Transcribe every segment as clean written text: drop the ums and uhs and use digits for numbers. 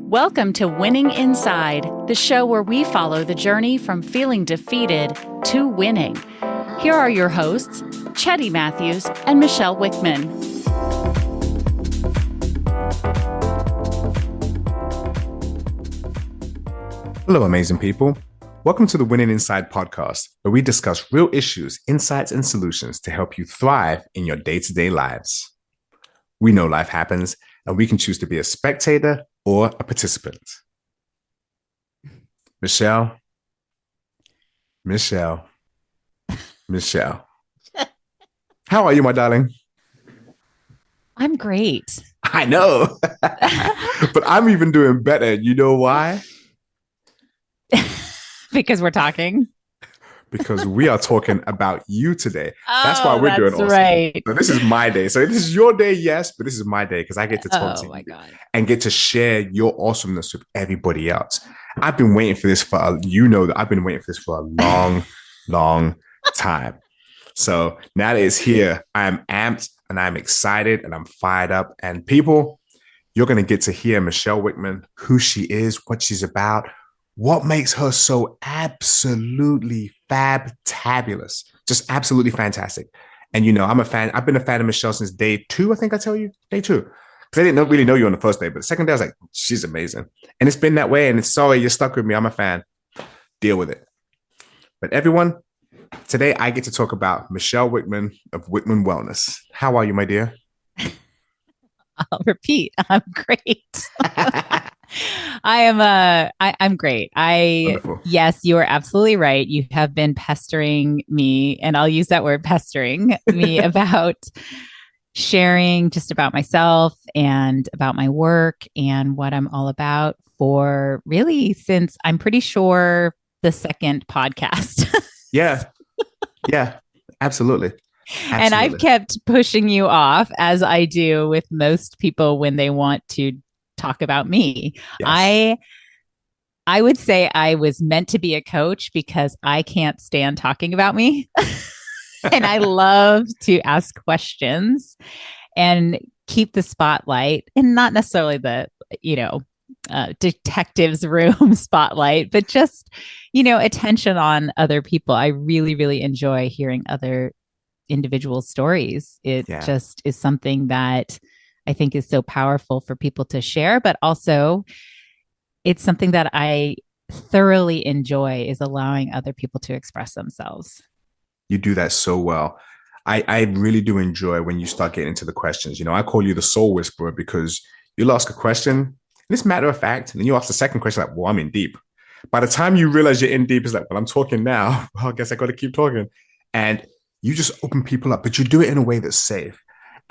Welcome to Winning Inside, the show where we follow the journey from feeling defeated to winning. Here are your hosts, Cheddy Matthews and Michelle Wickman. Hello, amazing people. Welcome to the Winning Inside podcast, where we discuss real issues, insights, and solutions to help you thrive in your day-to-day lives. We know life happens, and we can choose to be a spectator or a participant. Michelle. How are you, my darling? I'm great. I know, but I'm even doing better. You know why? Because we're talking. Because we are talking about you today. That's why we're doing awesome. Right. So this is my day. So this is your day, yes, but this is my day because I get to talk to you and get to share your awesomeness with everybody else. I've been waiting for this for I've been waiting for this for a long time. So now that it's here, I am amped and I'm excited and I'm fired up. And people, you're going to get to hear Michelle Wickman, who she is, what she's about, what makes her so absolutely fabulous, just absolutely fantastic. And you know, I'm a fan. I've been a fan of Michelle since day 2. I think I tell you day 2, because I didn't really know you on the first day, but the second day I was like, she's amazing. And it's been that way. And it's sorry you're stuck with me. I'm a fan. Deal with it. But everyone, today I get to talk about Michelle Wickman of Wickman Wellness. How are you, my dear? I'll repeat. I'm great. I'm great. Wonderful. Yes, you are absolutely right. You have been pestering me, and I'll use that word, pestering me, about sharing just about myself and about my work and what I'm all about for really since I'm pretty sure the second podcast. Yeah, absolutely. And I've kept pushing you off, as I do with most people when they want to talk about me. Yes. I would say I was meant to be a coach because I can't stand talking about me. And I love to ask questions and keep the spotlight, and not necessarily the, detective's room spotlight, but just, attention on other people. I really, really enjoy hearing other individual stories. It just is something that I think is so powerful for people to share, but also it's something that I thoroughly enjoy, is allowing other people to express themselves. You do that so well. I really do enjoy when you start getting into the questions. I call you the soul whisperer because you'll ask a question and it's matter of fact. And then you ask the second question, like, well, I'm in deep. By the time you realize you're in deep, it's like, well, I'm talking now. Well, I guess I got to keep talking. And you just open people up, but you do it in a way that's safe.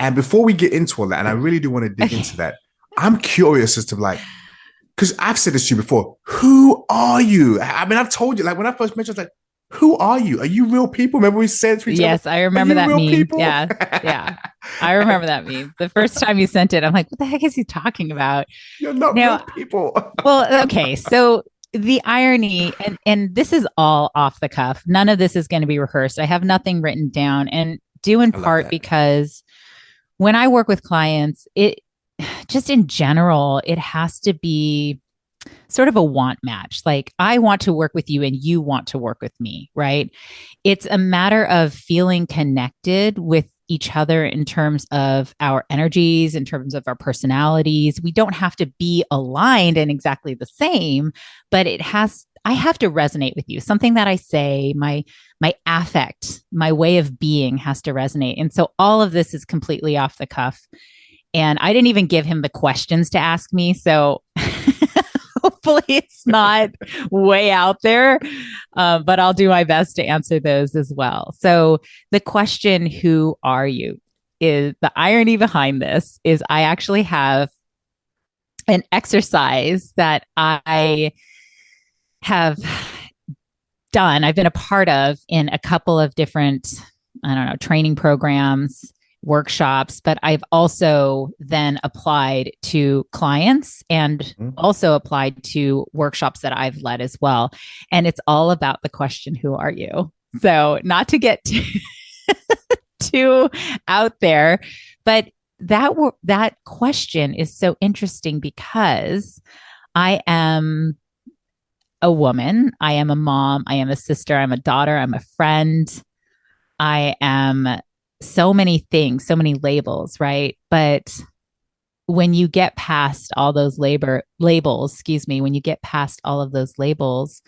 And before we get into all that, and I really do want to dig into that, I'm curious as to because I've said this to you before, who are you? I mean, I've told you, when I first met you, I was like, who are you? Are you real people? Remember we said to each other? Yes, I remember that meme. People? Yeah. I remember that meme. The first time you sent it, I'm like, what the heck is he talking about? You're not real people. Well, okay. So the irony, and this is all off the cuff. None of this is going to be rehearsed. I have nothing written down, and due in part because when I work with clients, it just in general, it has to be sort of a want match. Like, I want to work with you and you want to work with me, right? It's a matter of feeling connected with each other in terms of our energies, in terms of our personalities. We don't have to be aligned and exactly the same, but I have to resonate with you. Something that I say, my affect, my way of being has to resonate. And so all of this is completely off the cuff. And I didn't even give him the questions to ask me. So hopefully it's not way out there, but I'll do my best to answer those as well. So the question, who are you, is the irony behind this is I actually have an exercise that I have done. I've been a part of in a couple of different, training programs, workshops, but I've also then applied to clients and also applied to workshops that I've led as well. And it's all about the question, who are you? So not to get too out there, but that question is so interesting because I am a woman. I am a mom. I am a sister. I'm a daughter. I'm a friend. I am so many things, so many labels, right? But when you get past all those labels, excuse me, when you get past all of those labels,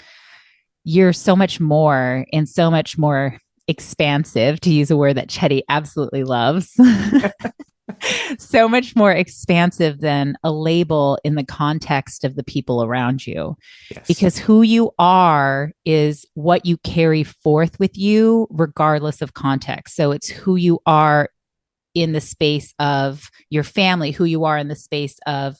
you're so much more and so much more expansive, to use a word that Cheddy absolutely loves. So much more expansive than a label in the context of the people around you. Yes. Because who you are is what you carry forth with you, regardless of context. So it's who you are in the space of your family, who you are in the space of,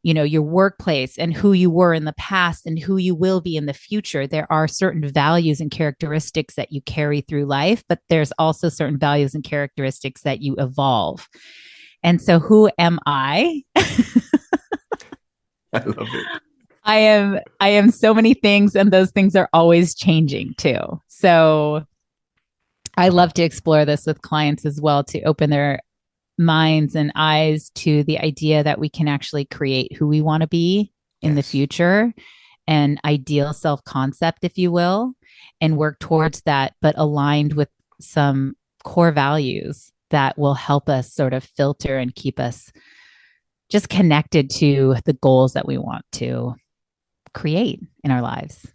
you know, your workplace, and who you were in the past and who you will be in the future. There are certain values and characteristics that you carry through life, but there's also certain values and characteristics that you evolve. And so who am I? I love it. I am so many things, and those things are always changing too. So I love to explore this with clients as well, to open their minds and eyes to the idea that we can actually create who we want to be in the future, an ideal self-concept, if you will, and work towards that, but aligned with some core values that will help us sort of filter and keep us just connected to the goals that we want to create in our lives.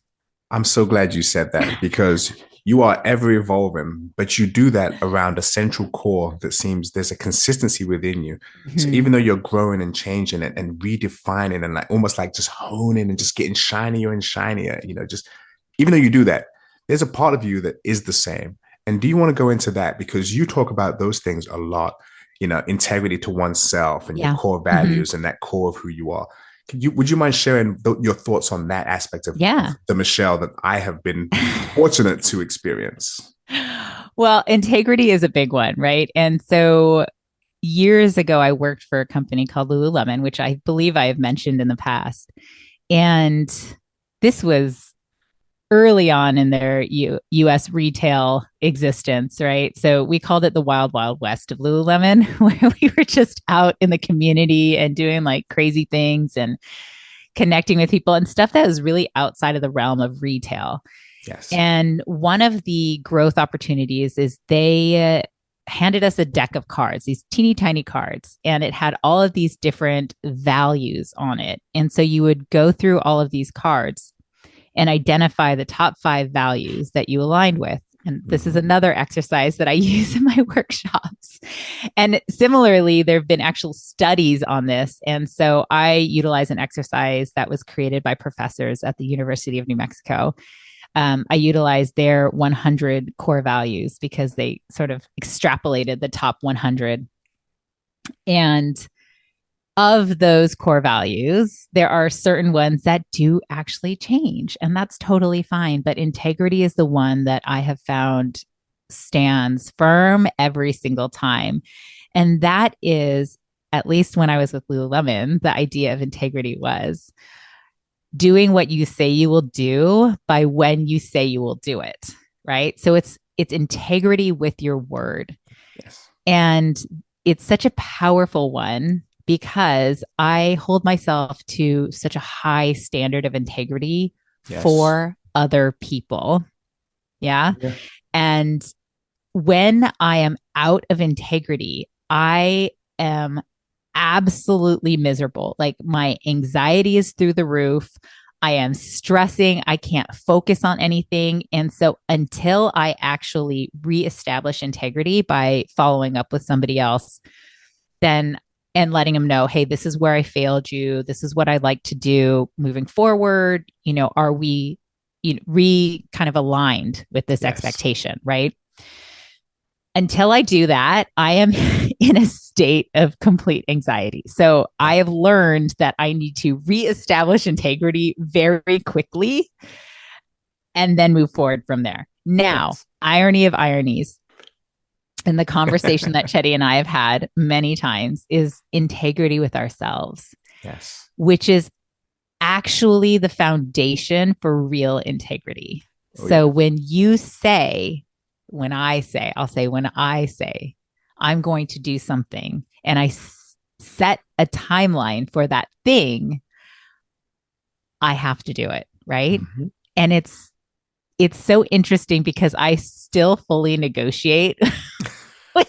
I'm so glad you said that, because you are ever evolving, but you do that around a central core that seems there's a consistency within you. Mm-hmm. So even though you're growing and changing it and redefining and like almost like just honing and just getting shinier and shinier, you know, just even though you do that, there's a part of you that is the same. And do you want to go into that? Because you talk about those things a lot, you know, integrity to oneself and your core values and that core of who you are. Would you mind sharing your thoughts on that aspect of the Michelle that I have been fortunate to experience? Well, integrity is a big one, right? And so years ago, I worked for a company called Lululemon, which I believe I have mentioned in the past. And this was early on in their U.S. retail existence, right? So we called it the Wild Wild West of Lululemon, where we were just out in the community and doing like crazy things and connecting with people and stuff that was really outside of the realm of retail. Yes. And one of the growth opportunities is they handed us a deck of cards, these teeny tiny cards, and it had all of these different values on it. And so you would go through all of these cards and identify the top 5 values that you aligned with. And this is another exercise that I use in my workshops. And similarly, there have been actual studies on this. And so I utilize an exercise that was created by professors at the University of New Mexico. I utilized their 100 core values because they sort of extrapolated the top 100. And of those core values, there are certain ones that do actually change, and that's totally fine. But integrity is the one that I have found stands firm every single time. And that is, at least when I was with Lululemon, the idea of integrity was doing what you say you will do by when you say you will do it, right? So it's integrity with your word. Yes. And it's such a powerful one, because I hold myself to such a high standard of integrity for other people. Yeah. And when I am out of integrity, I am absolutely miserable. Like my anxiety is through the roof. I am stressing. I can't focus on anything. And so until I actually reestablish integrity by following up with somebody else, then and letting them know, hey, this is where I failed you. This is what I'd like to do moving forward. You know, are we kind of aligned with this expectation, right? Until I do that, I am in a state of complete anxiety. So I have learned that I need to reestablish integrity very quickly and then move forward from there. Now, irony of ironies. And the conversation that Cheddy and I have had many times is integrity with ourselves. Yes. Which is actually the foundation for real integrity. So when I say, I'm going to do something and I set a timeline for that thing, I have to do it. Right. Mm-hmm. And it's so interesting because I still fully negotiate with,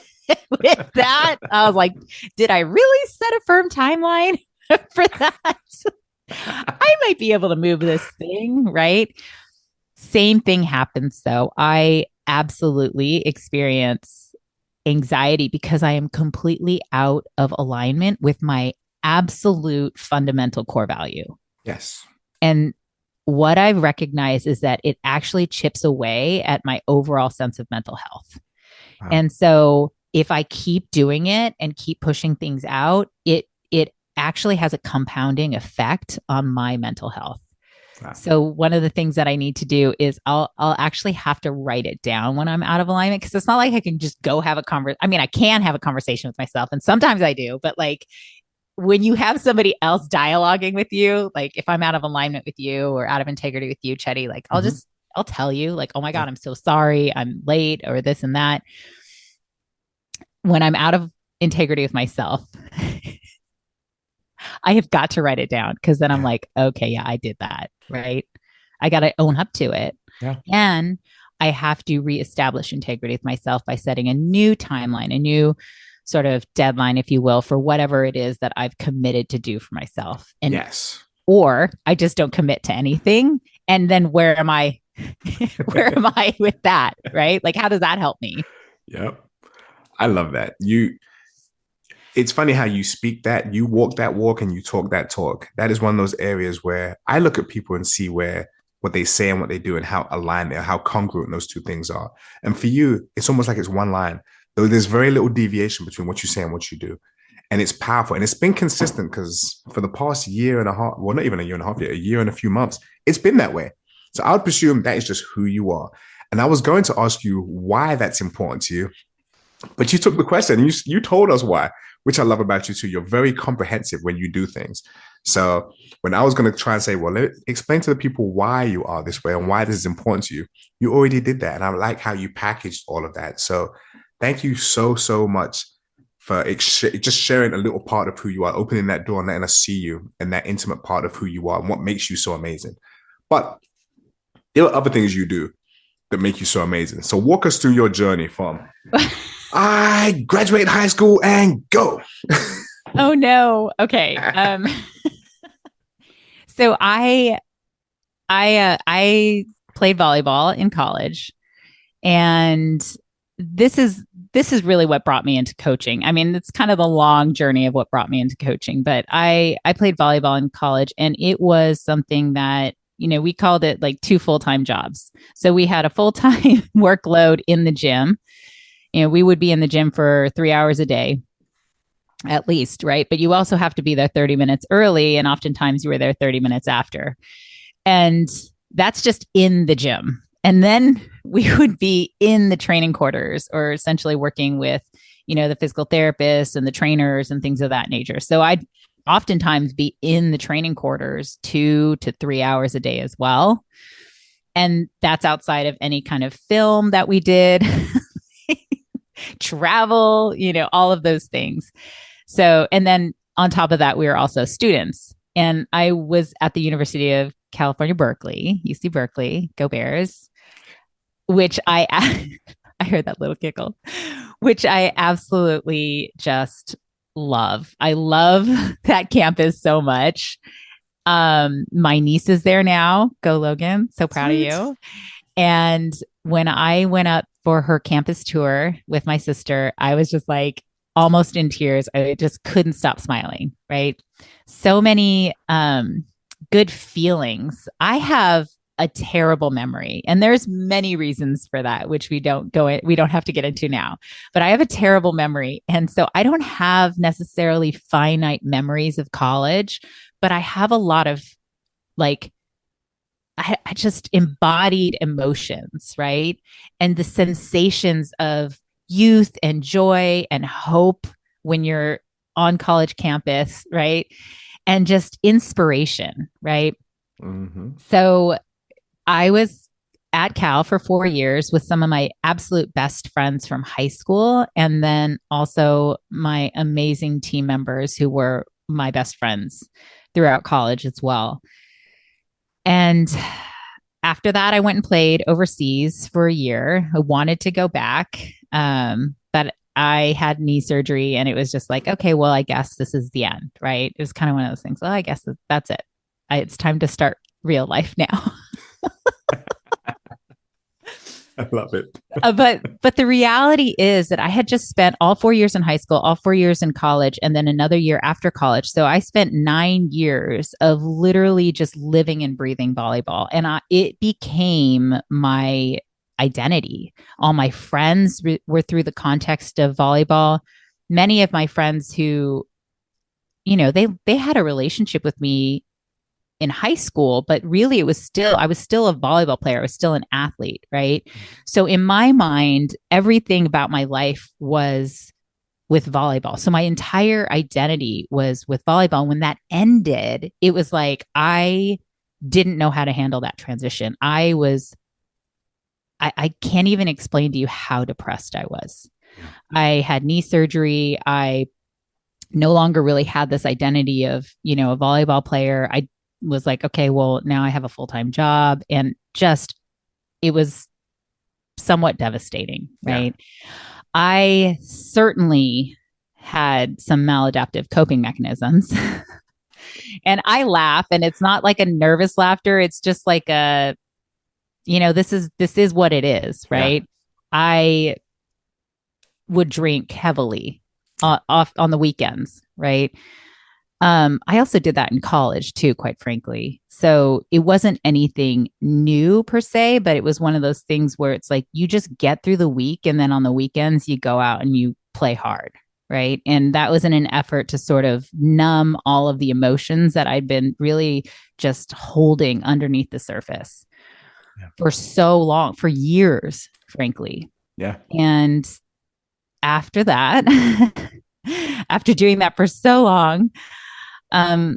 with that. I was like, did I really set a firm timeline for that? I might be able to move this thing, right? Same thing happens though. I absolutely experience anxiety because I am completely out of alignment with my absolute fundamental core value. Yes. And what I've recognized is that it actually chips away at my overall sense of mental health. Wow. And so if I keep doing it and keep pushing things out, it actually has a compounding effect on my mental health. Wow. So one of the things that I need to do is I'll actually have to write it down when I'm out of alignment, because it's not like I can just go have a conversation. I mean, I can have a conversation with myself, and sometimes I do, but like when you have somebody else dialoguing with you, like if I'm out of alignment with you or out of integrity with you, Cheddy, like I'll tell you like, oh my God, I'm so sorry, I'm late or this and that. When I'm out of integrity with myself, I have got to write it down, because then I'm like, okay, yeah, I did that. Right. I got to own up to it. Yeah. And I have to reestablish integrity with myself by setting a new timeline, a new sort of deadline, if you will, for whatever it is that I've committed to do for myself. And yes. Or I just don't commit to anything. And then where am I? Where am I with that? Right. Like, how does that help me? Yep. I love that. It's funny how you speak that, you walk that walk and you talk that talk. That is one of those areas where I look at people and see where what they say and what they do and how aligned they are, how congruent those two things are. And for you, it's almost like it's one line, though there's very little deviation between what you say and what you do. And it's powerful. And it's been consistent because for the past year and a half, well, not even a year and a half yet, a year and a few months, it's been that way. So I would presume that is just who you are. And I was going to ask you why that's important to you, but you took the question and you told us why, which I love about you too. You're very comprehensive when you do things. So when I was going to try and say, well, explain to the people why you are this way and why this is important to you, you already did that. And I like how you packaged all of that. So thank you so, so much for just sharing a little part of who you are, opening that door and letting us see you and that intimate part of who you are and what makes you so amazing. But there are other things you do that make you so amazing. So walk us through your journey from I graduated high school and go. Oh no. Okay. So I played volleyball in college, and this is really what brought me into coaching. I mean, it's kind of the long journey of what brought me into coaching, but I played volleyball in college, and it was something that, you know, we called it like 2 full-time jobs. So we had a full-time workload in the gym. You know, we would be in the gym for 3 hours a day at least, right? But you also have to be there 30 minutes early, and oftentimes you were there 30 minutes after. And that's just in the gym. And then we would be in the training quarters, or essentially working with, you know, the physical therapists and the trainers and things of that nature. So I'd oftentimes be in the training quarters 2 to 3 hours a day as well. And that's outside of any kind of film that we did, travel, you know, all of those things. So, and then on top of that, we were also students. And I was at the University of California, Berkeley, UC Berkeley, go Bears, which I heard that little giggle, which I absolutely just love. I love that campus so much. My niece is there now. Go Logan. So proud of you. And when I went up for her campus tour with my sister, I was just like almost in tears. I just couldn't stop smiling, right? So many good feelings. I have a terrible memory, and there's many reasons for that, which we don't have to get into now, but I have a terrible memory. And so I don't have necessarily finite memories of college, but I have a lot of like, I just embodied emotions, right? And the sensations of youth and joy and hope when you're on college campus, right? And just inspiration, right? Mm-hmm. So I was at Cal for 4 years with some of my absolute best friends from high school, and then also my amazing team members who were my best friends throughout college as well. And after that, I went and played overseas for a year. I wanted to go back, but I had knee surgery and it was just like, okay, well, I guess this is the end, right? It was kind of one of those things. Well, I guess that's it. It's time to start real life now. I love it. But the reality is that I had just spent all 4 years in high school, all 4 years in college, and then another year after college. So I spent 9 years of literally just living and breathing volleyball, and it became my identity. All my friends were through the context of volleyball. Many of my friends who, they had a relationship with me in high school, but really I was still a volleyball player. I was still an athlete, right? So in my mind, everything about my life was with volleyball. So my entire identity was with volleyball. When that ended, it was like I didn't know how to handle that transition. I can't even explain to you how depressed I was. I had knee surgery. I no longer really had this identity of, a volleyball player. I was like, okay, well, now I have a full-time job, and just, it was somewhat devastating, right? Yeah. I certainly had some maladaptive coping mechanisms. And I laugh, and it's not like a nervous laughter. It's just like this is what it is, right? Yeah. I would drink heavily off on the weekends, right? I also did that in college too, quite frankly. So it wasn't anything new per se, but it was one of those things where it's like you just get through the week, and then on the weekends you go out and you play hard, right? And that was in an effort to sort of numb all of the emotions that I'd been really just holding underneath the surface for so long, for years, frankly. Yeah. And after that, after doing that for so long, I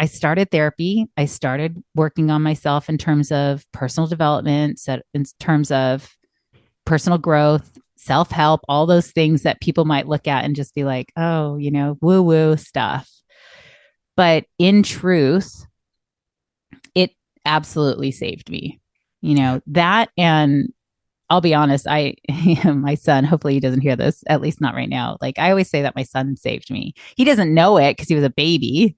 started therapy. I started working on myself in terms of personal development, in terms of personal growth, self-help, all those things that people might look at and just be like, oh, woo-woo stuff. But in truth, it absolutely saved me. That, and I'll be honest, my son, hopefully he doesn't hear this, at least not right now. Like, I always say that my son saved me. He doesn't know it because he was a baby.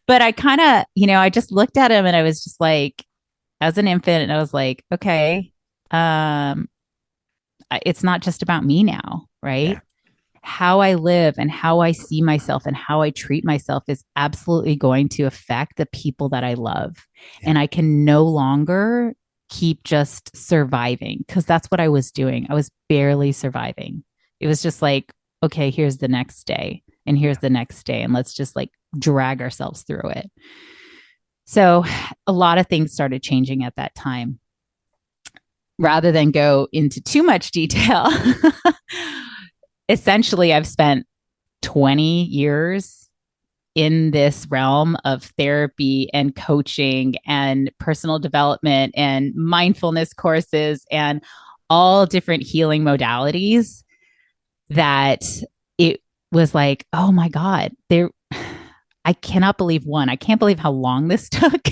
But I kind of, I just looked at him and I was just like, as an infant, and I was like, okay, it's not just about me now, right? Yeah. How I live and how I see myself and how I treat myself is absolutely going to affect the people that I love. Yeah. And I can no longer keep just surviving, because that's what I was doing. I was barely surviving. It was just like, okay, here's the next day, and here's the next day, and let's just like drag ourselves through it. So a lot of things started changing at that time. Rather than go into too much detail, essentially I've spent 20 years in this realm of therapy and coaching and personal development and mindfulness courses and all different healing modalities, that it was like, oh my God, I cannot believe, one, I can't believe how long this took.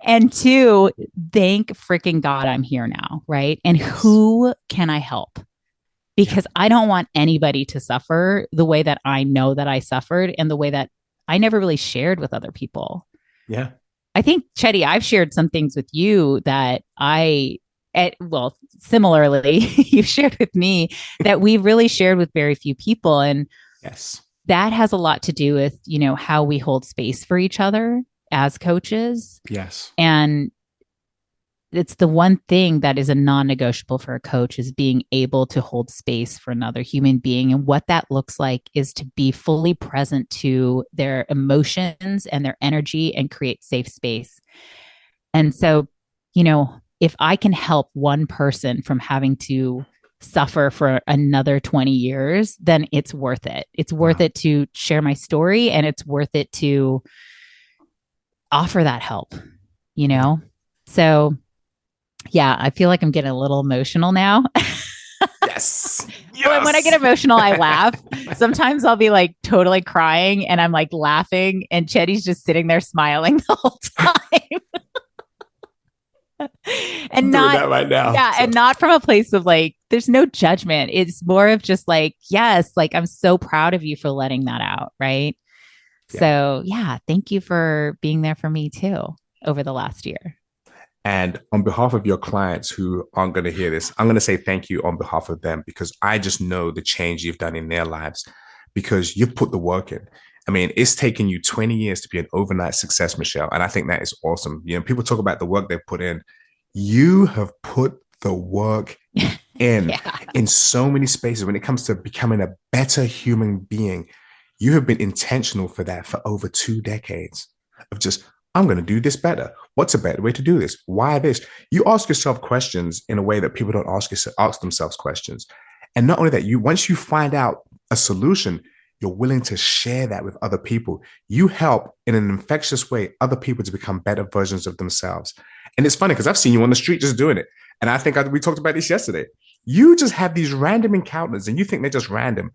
And two, thank freaking God I'm here now, right? And who can I help? Because I don't want anybody to suffer the way that I know that I suffered, and the way that I never really shared with other people. Yeah. I think, Cheddy, I've shared some things with you that similarly, you've shared with me that we've really shared with very few people. And yes, that has a lot to do with, how we hold space for each other as coaches. Yes. And it's the one thing that is a non-negotiable for a coach, is being able to hold space for another human being. And what that looks like is to be fully present to their emotions and their energy and create safe space. And so, if I can help one person from having to suffer for another 20 years, then it's worth it. It's worth it to share my story, and it's worth it to offer that help, So yeah, I feel like I'm getting a little emotional now. Yes. Well, and when I get emotional, I laugh. Sometimes I'll be like totally crying and I'm like laughing, and Cheddy's just sitting there smiling the whole time. And I'm doing that right now. Yeah, so. And not from a place of like, there's no judgment. It's more of just like, yes, like I'm so proud of you for letting that out. Right. Yeah. So yeah, thank you for being there for me too over the last year. And on behalf of your clients who aren't going to hear this, I'm going to say thank you on behalf of them, because I just know the change you've done in their lives, because you've put the work in. I mean, it's taken you 20 years to be an overnight success, Michelle. And I think that is awesome. You know, people talk about the work they've put in. You have put the work in in so many spaces. When it comes to becoming a better human being, you have been intentional for that for over 2 decades of just, I'm going to do this better. What's a better way to do this? Why this? You ask yourself questions in a way that people don't ask themselves questions. And not only that, once you find out a solution, you're willing to share that with other people. You help in an infectious way other people to become better versions of themselves. And it's funny because I've seen you on the street just doing it. And I think we talked about this yesterday. You just have these random encounters and you think they're just random.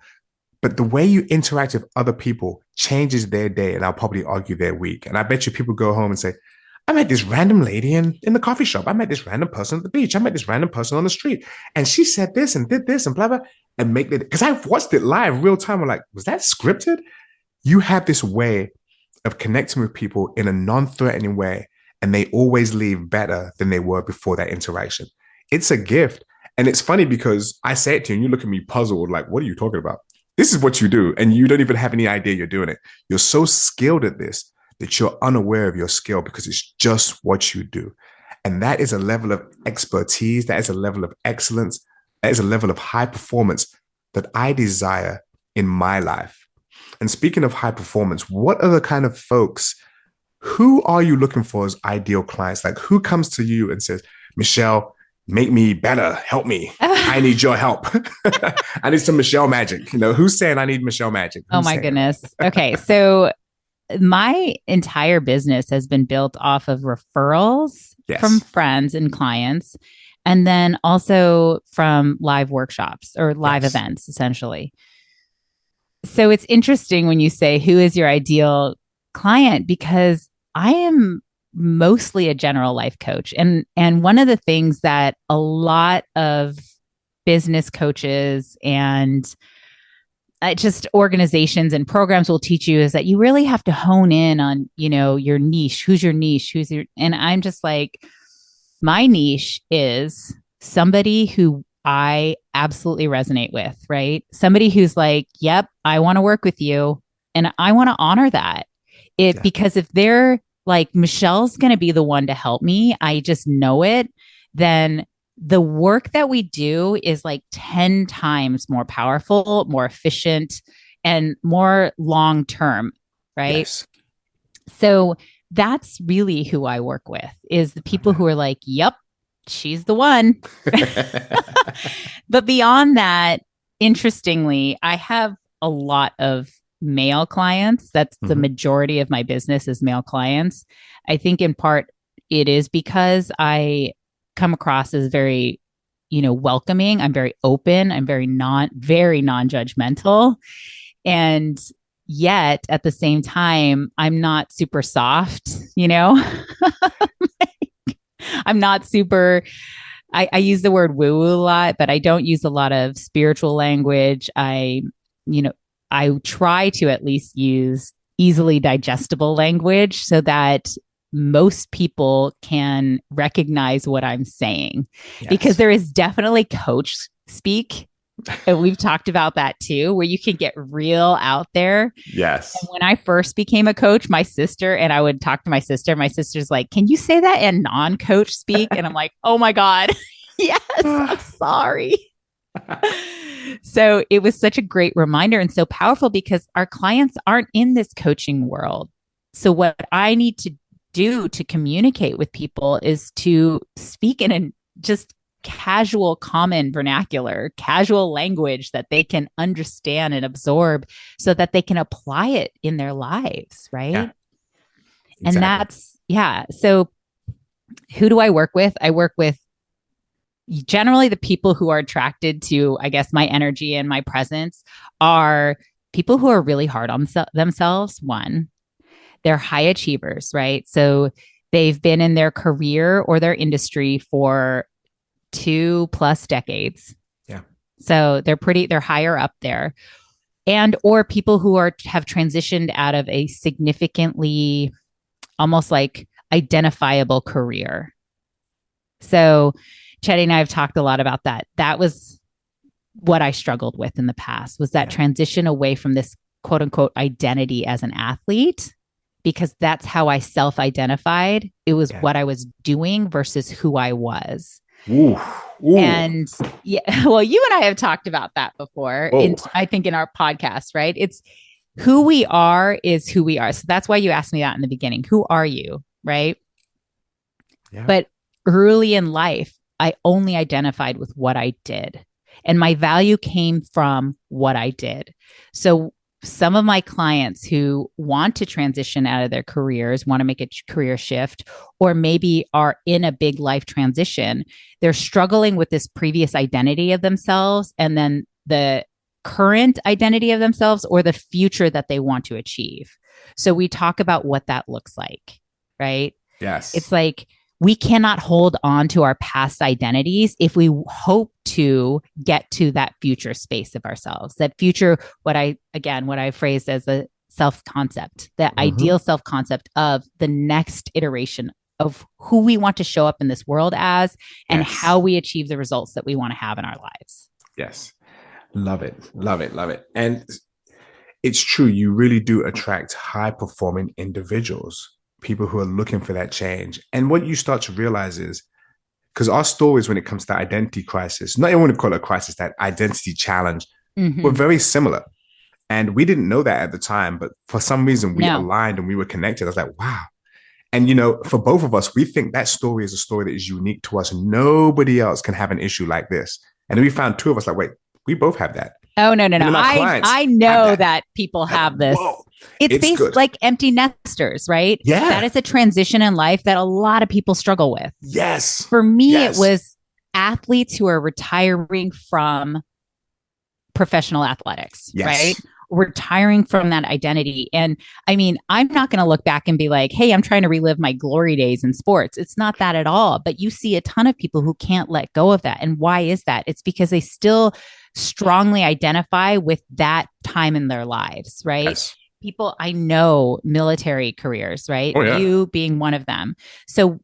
But the way you interact with other people changes their day, and I'll probably argue their week. And I bet you people go home and say, I met this random lady in the coffee shop. I met this random person at the beach. I met this random person on the street. And she said this and did this and blah, blah. And make it, because I've watched it live real time. I'm like, was that scripted? You have this way of connecting with people in a non-threatening way, and they always leave better than they were before that interaction. It's a gift. And it's funny because I say it to you and you look at me puzzled, like, what are you talking about? This is what you do, and you don't even have any idea you're doing it. You're so skilled at this that you're unaware of your skill because it's just what you do. And that is a level of expertise. That is a level of excellence. That is a level of high performance that I desire in my life. And speaking of high performance, what are the kind of folks, who are you looking for as ideal clients? Like, who comes to you and says, Michelle, make me better, help me. I need your help. I need some Michelle magic. You know, who's saying I need Michelle magic? Oh my goodness. Okay. So my entire business has been built off of referrals from friends and clients, and then also from live workshops or live events, essentially. So it's interesting when you say, who is your ideal client? Because I am mostly a general life coach. And one of the things that a lot of business coaches and just organizations and programs will teach you is that you really have to hone in on, you know, your niche. Who's your niche? And I'm just like, my niche is somebody who I absolutely resonate with, right? Somebody who's like, yep, I want to work with you. And I want to honor that. Because if they're like, Michelle's going to be the one to help me, I just know it, then the work that we do is like 10 times more powerful, more efficient, and more long-term, right? Yes. So that's really who I work with, is the people who are like, yep, she's the one. But beyond that, interestingly, I have a lot of male clients. That's the majority of my business is male clients. I think in part it is because I come across as very, you know, welcoming. I'm very open. I'm very non-judgmental. And yet at the same time, I'm not super soft, you know, I'm not super, I use the word woo-woo a lot, but I don't use a lot of spiritual language. I try to at least use easily digestible language so that most people can recognize what I'm saying, because there is definitely coach speak. And we've talked about that too, where you can get real out there. Yes. And when I first became a coach, my sister, and I would talk to my sister's like, can you say that in non-coach speak? And I'm like, oh my God. Yes, I'm sorry. So it was such a great reminder and so powerful, because our clients aren't in this coaching world. So what I need to do to communicate with people is to speak in a just casual, common vernacular, casual language that they can understand and absorb so that they can apply it in their lives. Right. Yeah, exactly. And that's, So who do I work with? I work with generally the people who are attracted to, I guess, my energy and my presence are people who are really hard on themselves. One, they're high achievers, right? So they've been in their career or their industry for 2+ decades. Yeah. So they're higher up there. And or people who have transitioned out of a significantly almost like identifiable career. So Cheddy and I have talked a lot about that. That was what I struggled with in the past, was that transition away from this quote unquote identity as an athlete, because that's how I self-identified. It was what I was doing versus who I was. Ooh. And well, you and I have talked about that before. I think in our podcast, right? It's who we are is who we are. So that's why you asked me that in the beginning. Who are you? Right. Yeah. But early in life, I only identified with what I did, and my value came from what I did. So some of my clients who want to transition out of their careers, want to make a career shift, or maybe are in a big life transition, they're struggling with this previous identity of themselves and then the current identity of themselves or the future that they want to achieve. So we talk about what that looks like, right? Yes. It's like we cannot hold on to our past identities if we hope to get to that future space of ourselves, that future, what I phrased as a self-concept, the ideal self-concept of the next iteration of who we want to show up in this world as, and how we achieve the results that we want to have in our lives. Yes. Love it. Love it. Love it. And it's true. You really do attract high performing individuals, people who are looking for that change. And what you start to realize is, because our stories when it comes to identity crisis, not even want to call it a crisis, that identity challenge, were very similar. And we didn't know that at the time, but for some reason we aligned and we were connected. I was like, wow. And, you know, for both of us, we think that story is a story that is unique to us. Nobody else can have an issue like this. And then we found two of us like, wait, we both have that. Oh, no. I know that people have this. Whoa. It's based good. Like empty nesters, right? Yeah. That is a transition in life that a lot of people struggle with. Yes. For me, it was athletes who are retiring from professional athletics, right? Retiring from that identity. And I mean, I'm not going to look back and be like, hey, I'm trying to relive my glory days in sports. It's not that at all. But you see a ton of people who can't let go of that. And why is that? It's because they still strongly identify with that time in their lives, right? Yes. People I know, military careers, right? Oh, yeah. You being one of them. So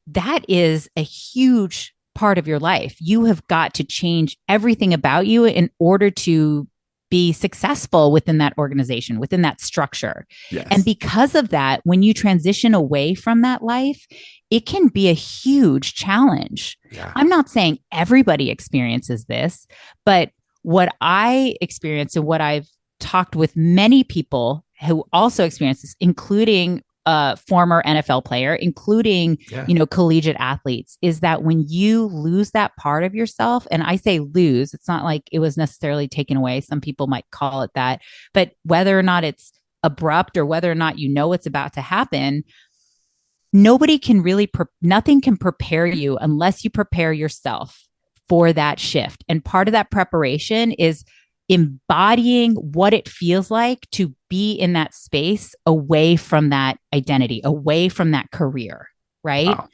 that is a huge part of your life. You have got to change everything about you in order to be successful within that organization, within that structure. Yes. And because of that, when you transition away from that life, it can be a huge challenge. Yeah. I'm not saying everybody experiences this, but what I experience and what I've talked with many people who also experience this, including a former NFL player, including, collegiate athletes, is that when you lose that part of yourself, and I say lose, it's not like it was necessarily taken away. Some people might call it that, but whether or not it's abrupt or whether or not you know it's about to happen, nobody can really, nothing can prepare you unless you prepare yourself for that shift. And part of that preparation is embodying what it feels like to be in that space away from that identity, away from that career, right? Wow.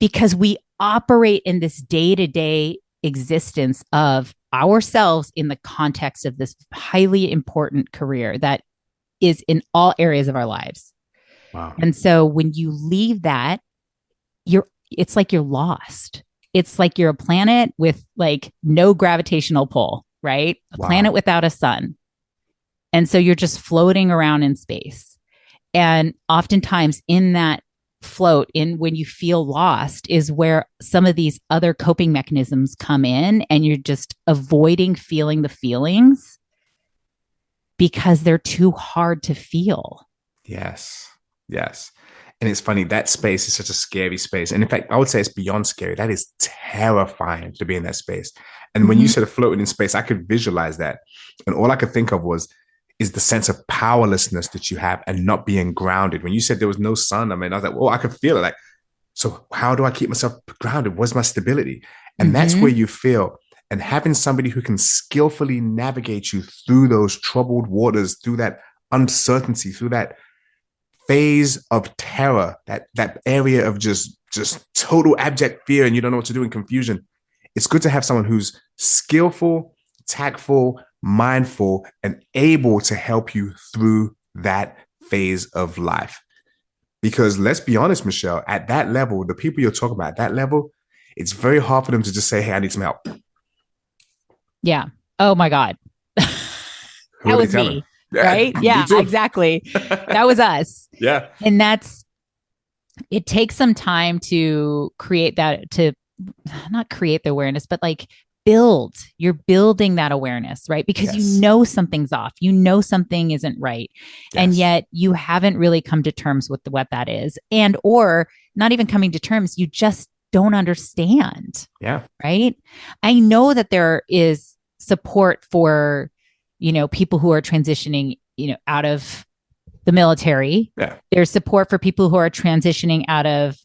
Because we operate in this day-to-day existence of ourselves in the context of this highly important career that is in all areas of our lives. Wow. And so when you leave that, it's like you're lost. It's like you're a planet with like no gravitational pull, right? A planet without a sun. And so you're just floating around in space. And oftentimes in that float, in when you feel lost, is where some of these other coping mechanisms come in, and you're just avoiding feeling the feelings because they're too hard to feel. Yes. Yes. And it's funny, that space is such a scary space. And in fact, I would say it's beyond scary. That is terrifying to be in that space. And when you said floating in space, I could visualize that. And all I could think of is the sense of powerlessness that you have and not being grounded. When you said there was no sun, I mean, I was like, well, I could feel it. Like, so how do I keep myself grounded? What's my stability? And that's where you feel. And having somebody who can skillfully navigate you through those troubled waters, through that uncertainty, through that phase of terror, that area of just total abject fear, and you don't know what to do in confusion. It's good to have someone who's skillful, tactful, mindful, and able to help you through that phase of life. Because let's be honest, Michelle, at that level, the people you're talking about at that level, it's very hard for them to just say, hey, I need some help. Yeah. Oh my God. That was me. Right? Yeah, exactly. That was us. Yeah. And it takes some time to create that, to not create the awareness, but like you're building that awareness, right? Because you know something's off, you know something isn't right. Yes. And yet you haven't really come to terms with what that is, and or not even coming to terms, you just don't understand. Yeah. Right. I know that there is support for, people who are transitioning, out of the military. Yeah. There's support for people who are transitioning out of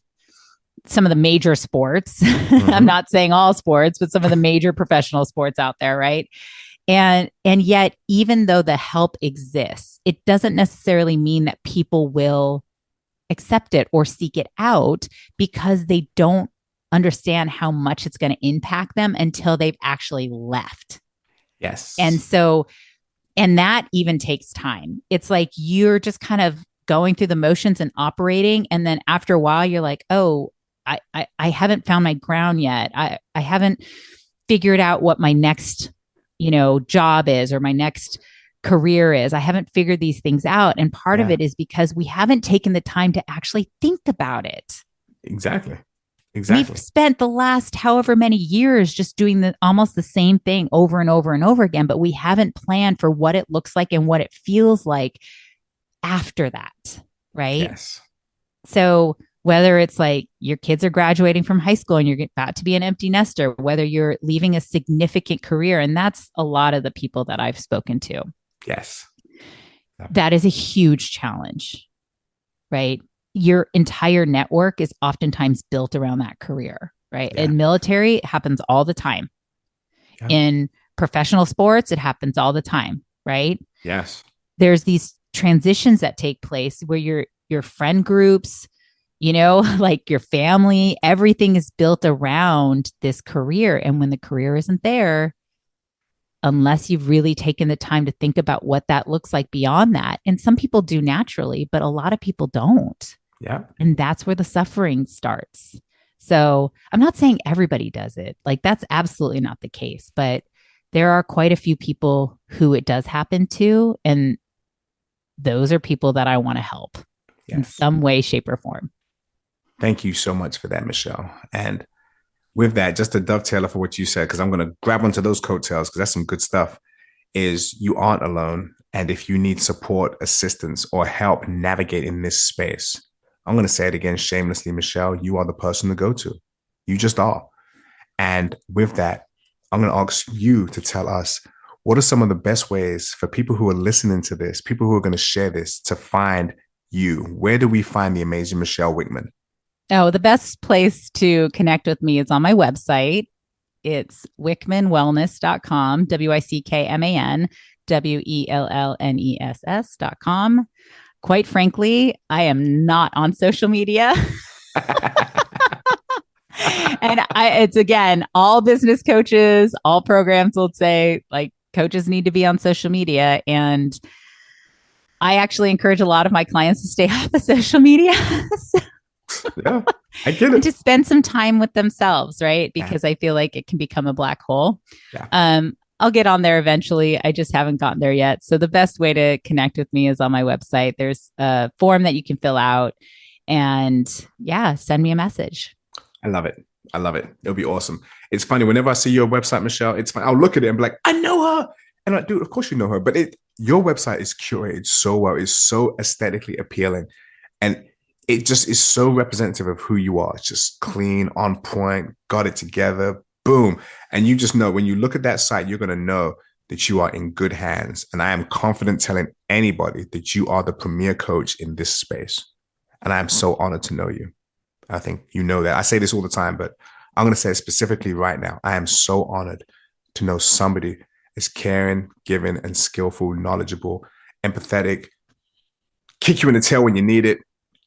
some of the major sports. I'm not saying all sports, but some of the major professional sports out there. Right. And yet, even though the help exists, it doesn't necessarily mean that people will accept it or seek it out, because they don't understand how much it's going to impact them until they've actually left. Yes. And that even takes time. It's like you're just kind of going through the motions and operating. And then after a while, you're like, oh, I haven't found my ground yet. I haven't figured out what my next, job is, or my next career is. I haven't figured these things out. And part of it is because we haven't taken the time to actually think about it. Exactly. We've spent the last however many years just doing almost the same thing over and over and over again, but we haven't planned for what it looks like and what it feels like after that. Right. Yes. So whether it's like your kids are graduating from high school and you're about to be an empty nester, whether you're leaving a significant career, and that's a lot of the people that I've spoken to. Yes. That is a huge challenge, right? Your entire network is oftentimes built around that career, right? Yeah. In military, it happens all the time. Yeah. In professional sports, it happens all the time, right? Yes. There's these transitions that take place where your friend groups, like your family, everything is built around this career. And when the career isn't there, unless you've really taken the time to think about what that looks like beyond that. And some people do naturally, but a lot of people don't. Yeah. And that's where the suffering starts. So I'm not saying everybody does it. Like, that's absolutely not the case, but there are quite a few people who it does happen to. And those are people that I want to help in some way, shape, or form. Thank you so much for that, Michelle. And with that, just to dovetail off of what you said, because I'm going to grab onto those coattails, because that's some good stuff, is you aren't alone. And if you need support, assistance, or help navigating this space, I'm going to say it again shamelessly, Michelle, you are the person to go to. You just are. And with that, I'm going to ask you to tell us, what are some of the best ways for people who are listening to this, people who are going to share this, to find you? Where do we find the amazing Michelle Wickman? Oh, the best place to connect with me is on my website. It's wickmanwellness.com, WICKMAN, WELLNESS.com. Quite frankly, I am not on social media. And it's, again, all business coaches, all programs will say, like, coaches need to be on social media. And I actually encourage a lot of my clients to stay off of social media. Yeah, I get it. And to spend some time with themselves, right? Because I feel like it can become a black hole. Yeah. I'll get on there eventually. I just haven't gotten there yet. So the best way to connect with me is on my website. There's a form that you can fill out, and send me a message. I love it. I love it. It'll be awesome. It's funny. Whenever I see your website, Michelle, it's funny. I'll look at it and be like, I know her. And I'm like, dude, of course you know her. But your website is curated so well. It's so aesthetically appealing. And it just is so representative of who you are. It's just clean, on point, got it together, boom. And you just know, when you look at that site, you're going to know that you are in good hands. And I am confident telling anybody that you are the premier coach in this space. And I am so honored to know you. I think you know that. I say this all the time, but I'm going to say it specifically right now. I am so honored to know somebody as caring, giving, and skillful, knowledgeable, empathetic, kick you in the tail when you need it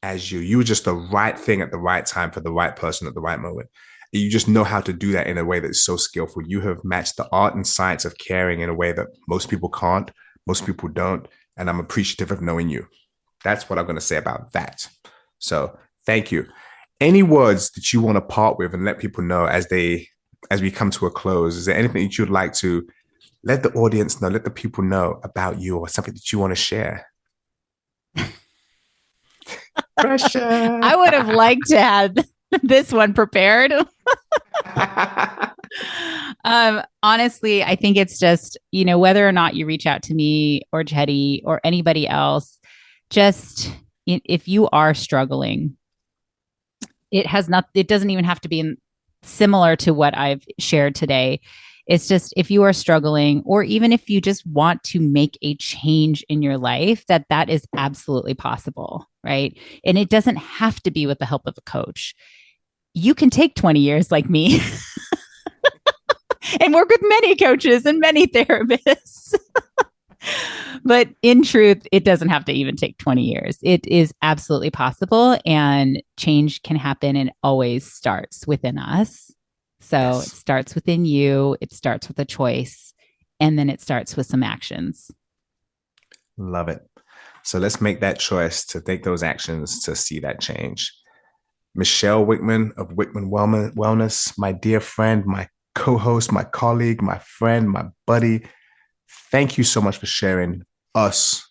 as you. You were just the right thing at the right time for the right person at the right moment. You just know how to do that in a way that's so skillful. You have matched the art and science of caring in a way that most people can't, most people don't. And I'm appreciative of knowing you. That's what I'm going to say about that. So thank you. Any words that you want to part with and let people know as we come to a close? Is there anything that you'd like to let the audience know, let the people know about you, or something that you want to share? Pressure. I would have liked to have this one prepared. Honestly, I think it's just, whether or not you reach out to me or Cheddy or anybody else, just if you are struggling, it doesn't even have to be similar to what I've shared today. It's just, if you are struggling, or even if you just want to make a change in your life, that is absolutely possible, right? And it doesn't have to be with the help of a coach. You can take 20 years like me and work with many coaches and many therapists. But in truth, it doesn't have to even take 20 years. It is absolutely possible, and change can happen, and always starts within us. So yes. It starts within you. It starts with a choice, and then it starts with some actions. Love it. So let's make that choice to take those actions to see that change. Michelle Wickman of Wickman Wellness, my dear friend, my co-host, my colleague, my friend, my buddy. Thank you so much for sharing us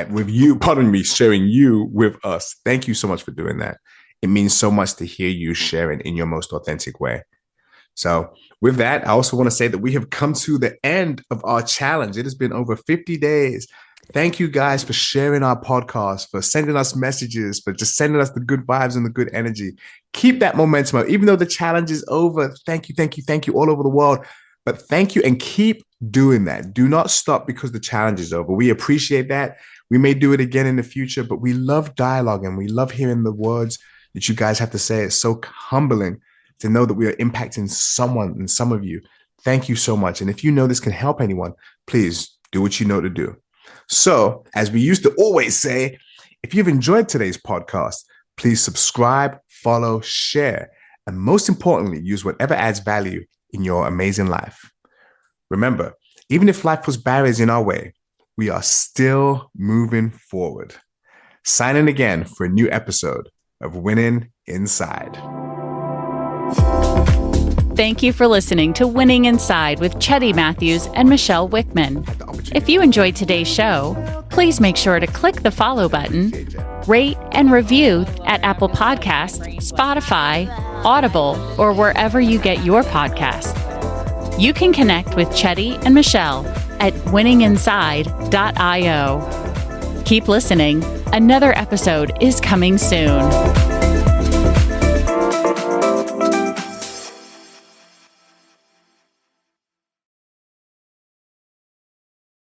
with you. Pardon me, sharing you with us. Thank you so much for doing that. It means so much to hear you sharing in your most authentic way. So with that, I also want to say that we have come to the end of our challenge. It has been over 50 days. Thank you guys for sharing our podcast, for sending us messages, for just sending us the good vibes and the good energy. Keep that momentum up. Even though the challenge is over, thank you all over the world. But thank you, and keep doing that. Do not stop because the challenge is over. We appreciate that. We may do it again in the future, but we love dialogue and we love hearing the words that you guys have to say. It's so humbling to know that we are impacting someone and some of you. Thank you so much. And if you know this can help anyone, please do what you know to do. So, as we used to always say, if you've enjoyed today's podcast, please subscribe, follow, share, and most importantly, use whatever adds value in your amazing life. Remember, even if life puts barriers in our way, we are still moving forward. Sign in again for a new episode of Winning Inside. Thank you for listening to Winning Inside with Cheddy Matthews and Michelle Wickman. If you enjoyed today's show, please make sure to click the follow button, rate and review at Apple Podcasts, Spotify, Audible, or wherever you get your podcast. You can connect with Cheddy and Michelle at winninginside.io. Keep listening. Another episode is coming soon.